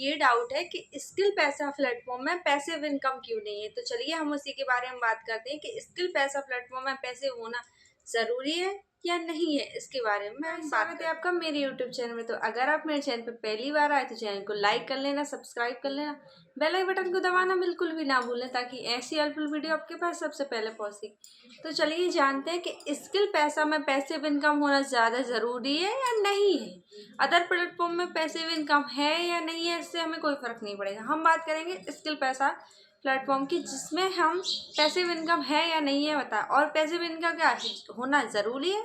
ये डाउट है कि स्किल पैसा प्लेटफॉर्म में पैसिव इनकम क्यों नहीं है। तो चलिए हम उसी के बारे में बात करते हैं कि स्किल पैसा प्लेटफॉर्म में पैसिव होना ज़रूरी है या नहीं है। इसके बारे में हम स्वागत है आपका मेरे यूट्यूब चैनल में। तो अगर आप मेरे चैनल पर पहली बार आए तो चैनल को लाइक कर लेना, सब्सक्राइब कर लेना, बेल आइकन बटन को दबाना बिल्कुल भी ना भूलें ताकि ऐसी हेल्पफुल वीडियो आपके पास सबसे पहले पहुंचे। तो चलिए जानते हैं कि स्किल पैसा में पैसिव इनकम होना ज़्यादा ज़रूरी है या नहीं है। अदर प्लेटफॉर्म में पैसिव इनकम है या नहीं है, इससे हमें कोई फ़र्क नहीं पड़ेगा। हम बात करेंगे स्किल पैसा प्लेटफॉर्म की, जिसमें हम पैसिव इनकम है या नहीं है बता, और पैसिव इनकम क्या होना ज़रूरी है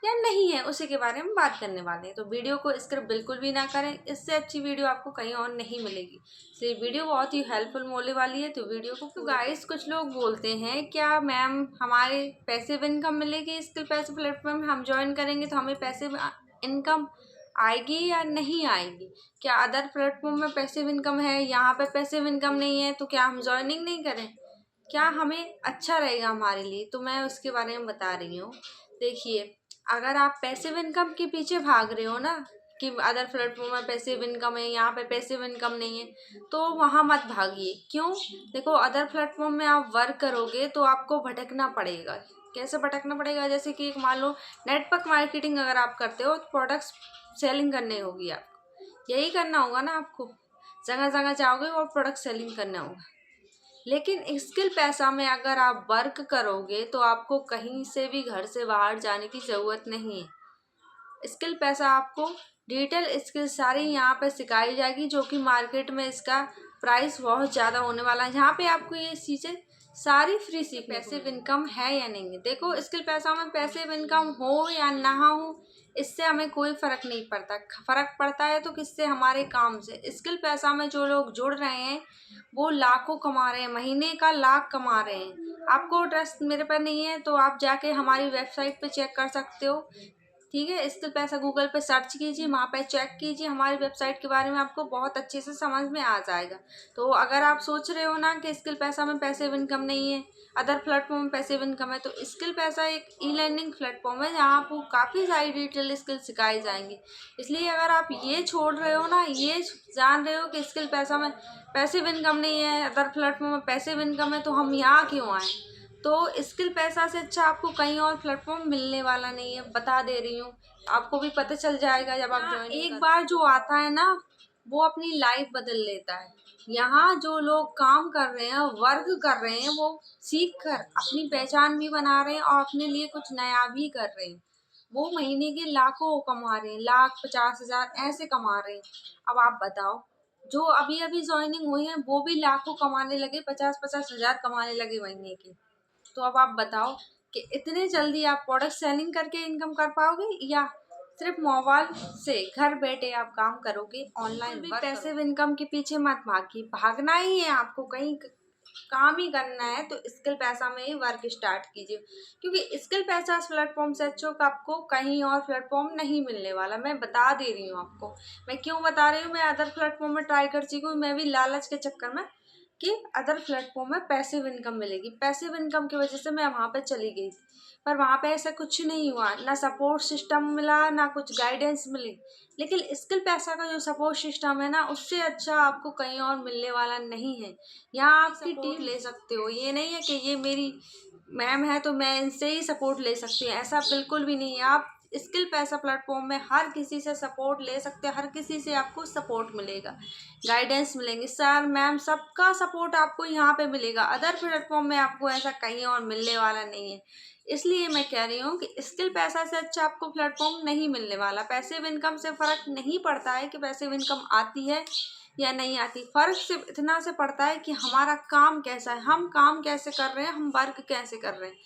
या नहीं है, उसी के बारे में बात करने वाले हैं। तो वीडियो को स्किप बिल्कुल भी ना करें, इससे अच्छी वीडियो आपको कहीं और नहीं मिलेगी। इसलिए वीडियो बहुत ही हेल्पफुल होने वाली है, तो वीडियो को। तो गाइस, कुछ लोग बोलते हैं क्या मैम हमारे पैसिव इनकम मिलेगी स्किल पैसा प्लेटफॉर्म में, हम ज्वाइन करेंगे तो हमें पैसिव इनकम आएगी या नहीं आएगी। क्या अदर प्लेटफॉर्म में पैसिव इनकम है, यहाँ पे पैसिव इनकम नहीं है, तो क्या हम ज्वाइनिंग नहीं करें, क्या हमें अच्छा रहेगा हमारे लिए। तो मैं उसके बारे में बता रही हूँ। देखिए, अगर आप पैसिव इनकम के पीछे भाग रहे हो ना कि अदर प्लेटफॉर्म में पैसिव इनकम है, यहाँ पे पैसिव इनकम नहीं है, तो वहाँ मत भागिए। क्यों? देखो, अदर प्लेटफॉर्म में आप वर्क करोगे तो आपको भटकना पड़ेगा। कैसे भटकना पड़ेगा? जैसे कि एक मान लो नेटवर्क मार्केटिंग अगर आप करते हो तो प्रोडक्ट्स सेलिंग करनी होगी, आपको यही करना होगा ना। आपको जगह जगह जाओगे और प्रोडक्ट सेलिंग करना होगा। लेकिन स्किल पैसा में अगर आप वर्क करोगे तो आपको कहीं से भी घर से बाहर जाने की ज़रूरत नहीं है। स्किल पैसा आपको डिजिटल स्किल सारी यहाँ पे सिखाई जाएगी, जो कि मार्केट में इसका प्राइस बहुत ज़्यादा होने वाला है। यहाँ पे आपको ये चीज़ें सारी फ्री सीख। पैसिव इनकम है या नहीं है, देखो स्किल पैसा में पैसिव इनकम हो या ना हो, इससे हमें कोई फ़र्क नहीं पड़ता। फ़र्क पड़ता है तो किससे? हमारे काम से। स्किल पैसा में जो लोग जुड़ रहे हैं वो लाखों कमा रहे हैं, महीने का लाख कमा रहे हैं। आपको ट्रस्ट मेरे पर नहीं है तो आप जाके हमारी वेबसाइट पे चेक कर सकते हो। ठीक है, स्किल पैसा गूगल पे सर्च कीजिए, वहाँ पे चेक कीजिए, हमारी वेबसाइट के बारे में आपको बहुत अच्छे से समझ में आ जाएगा। तो अगर आप सोच रहे हो ना कि स्किल पैसा में पैसिव इनकम नहीं है, अदर प्लेटफॉर्म में पैसिव इनकम है, तो स्किल पैसा एक ई लर्निंग प्लेटफॉर्म है जहाँ आपको काफ़ी सारी डिटेल स्किल सिखाई जाएंगी। इसलिए अगर आप ये छोड़ रहे हो ना, ये जान रहे हो कि स्किल पैसा में पैसिव इनकम नहीं है, अदर प्लेटफॉर्म में पैसिव इनकम है, तो हम यहाँ क्यों आए। तो स्किल पैसा से अच्छा आपको कहीं और प्लेटफॉर्म मिलने वाला नहीं है, बता दे रही हूँ। आपको भी पता चल जाएगा जब आप ज्वाइन। एक बार जो आता है ना वो अपनी लाइफ बदल लेता है। यहाँ जो लोग काम कर रहे हैं, वर्क कर रहे हैं, वो सीख कर अपनी पहचान भी बना रहे हैं और अपने लिए कुछ नया भी कर रहे हैं। वो महीने के लाखों कमा रहे हैं, लाख 50,000 ऐसे कमा रहे हैं। अब आप बताओ, जो अभी अभी ज्वाइनिंग हुई है वो भी लाखों कमाने लगे, 50-50 हज़ार कमाने लगे महीने के। तो अब आप बताओ कि इतने जल्दी आप प्रोडक्ट सेलिंग करके इनकम कर पाओगे या सिर्फ मोबाइल से घर बैठे आप काम करोगे, ऑनलाइन भी पैसिव इनकम के पीछे मत भागिए। भागना ही है आपको, कहीं काम ही करना है तो स्किल पैसा में ही वर्क स्टार्ट कीजिए, क्योंकि स्किल पैसा प्लेटफॉर्म से अच्छा आपको कहीं और प्लेटफॉर्म नहीं मिलने वाला। मैं बता दे रही हूँ आपको। मैं क्यों बता रही हूँ, मैं अदर प्लेटफॉर्म में ट्राई कर चुकी हूँ, मैं भी लालच के चक्कर में कि अदर प्लेटफॉर्म में पैसिव इनकम मिलेगी, पैसिव इनकम की वजह से मैं वहाँ पे चली गई। पर वहाँ पे ऐसा कुछ नहीं हुआ, ना सपोर्ट सिस्टम मिला, ना कुछ गाइडेंस मिली। लेकिन स्किल पैसा का जो सपोर्ट सिस्टम है ना, उससे अच्छा आपको कहीं और मिलने वाला नहीं है। यहाँ आपकी टीम ले सकते हो, ये नहीं है कि ये मेरी मैम है तो मैं इनसे ही सपोर्ट ले सकती हूँ, ऐसा बिल्कुल भी नहीं है। आप स्किल पैसा प्लेटफॉर्म में हर किसी से सपोर्ट ले सकते हैं, हर किसी से आपको सपोर्ट मिलेगा, गाइडेंस मिलेंगे, सर मैम सबका सपोर्ट आपको यहाँ पे मिलेगा। अदर प्लेटफॉर्म में आपको ऐसा कहीं और मिलने वाला नहीं है। इसलिए मैं कह रही हूँ कि स्किल पैसा से अच्छा आपको प्लेटफॉर्म नहीं मिलने वाला। पैसिव इनकम से फ़र्क नहीं पड़ता है कि पैसिव इनकम आती है या नहीं आती, फ़र्क सिर्फ इतना से पड़ता है कि हमारा काम कैसा है, हम काम कैसे कर रहे हैं, हम वर्क कैसे कर रहे हैं।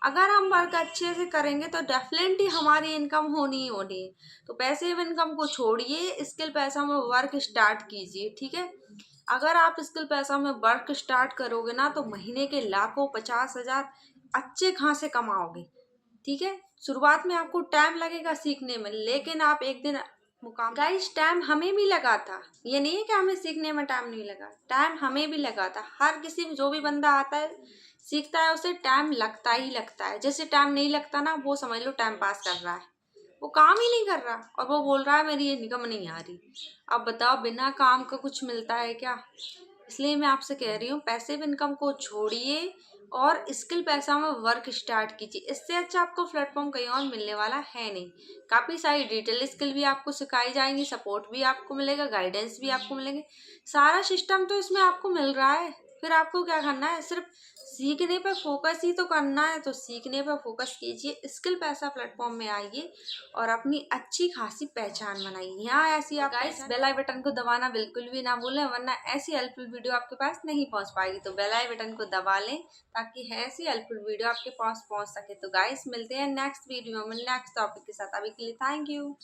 अगर हम वर्क अच्छे से करेंगे तो डेफिनेटली हमारी इनकम होनी ही होनी है। तो पैसिव इनकम को छोड़िए, स्किल पैसा में वर्क स्टार्ट कीजिए। ठीक है, अगर आप स्किल पैसा में वर्क स्टार्ट करोगे ना तो महीने के लाखों 50,000 अच्छे खासे कमाओगे। ठीक है, शुरुआत में आपको टाइम लगेगा सीखने में, लेकिन आप एक दिन मुकाम। गाइस, टाइम हमें भी लगा था, ये नहीं है कि हमें सीखने में टाइम नहीं लगा, टाइम हमें भी लगा था। हर किसी जो भी बंदा आता है सीखता है, उसे टाइम लगता ही लगता है। जैसे टाइम नहीं लगता ना, वो समझ लो टाइम पास कर रहा है। वो काम ही नहीं कर रहा और वो बोल रहा है मेरी इनकम नहीं आ रही। अब बताओ बिना काम का कुछ मिलता है क्या? इसलिए मैं आपसे कह रही हूँ पैसिव इनकम को छोड़िए और स्किल पैसा में वर्क स्टार्ट कीजिए। इससे अच्छा आपको प्लेटफॉर्म कहीं और मिलने वाला है नहीं। काफ़ी सारी डिटेल स्किल भी आपको सिखाई जाएंगी, सपोर्ट भी आपको मिलेगा, गाइडेंस भी आपको मिलेंगे। सारा सिस्टम तो इसमें आपको मिल रहा है। फिर आपको क्या करना है? सिर्फ सीखने पर फोकस ही तो करना है। तो सीखने पर फोकस कीजिए, स्किल पैसा प्लेटफॉर्म में आइए और अपनी अच्छी खासी पहचान बनाइए। यहाँ ऐसी आप गाइस बेल आई बटन को दबाना बिल्कुल भी ना भूलें, वरना ऐसी हेल्पफुल वीडियो आपके पास नहीं पहुंच पाएगी। तो बेल आई बटन को दबा लें ताकि ऐसी हेल्पफुल वीडियो आपके पास पहुंच सके। तो गाइस मिलते हैं नेक्स्ट वीडियो में नेक्स्ट टॉपिक के साथ। अभी के लिए थैंक यू।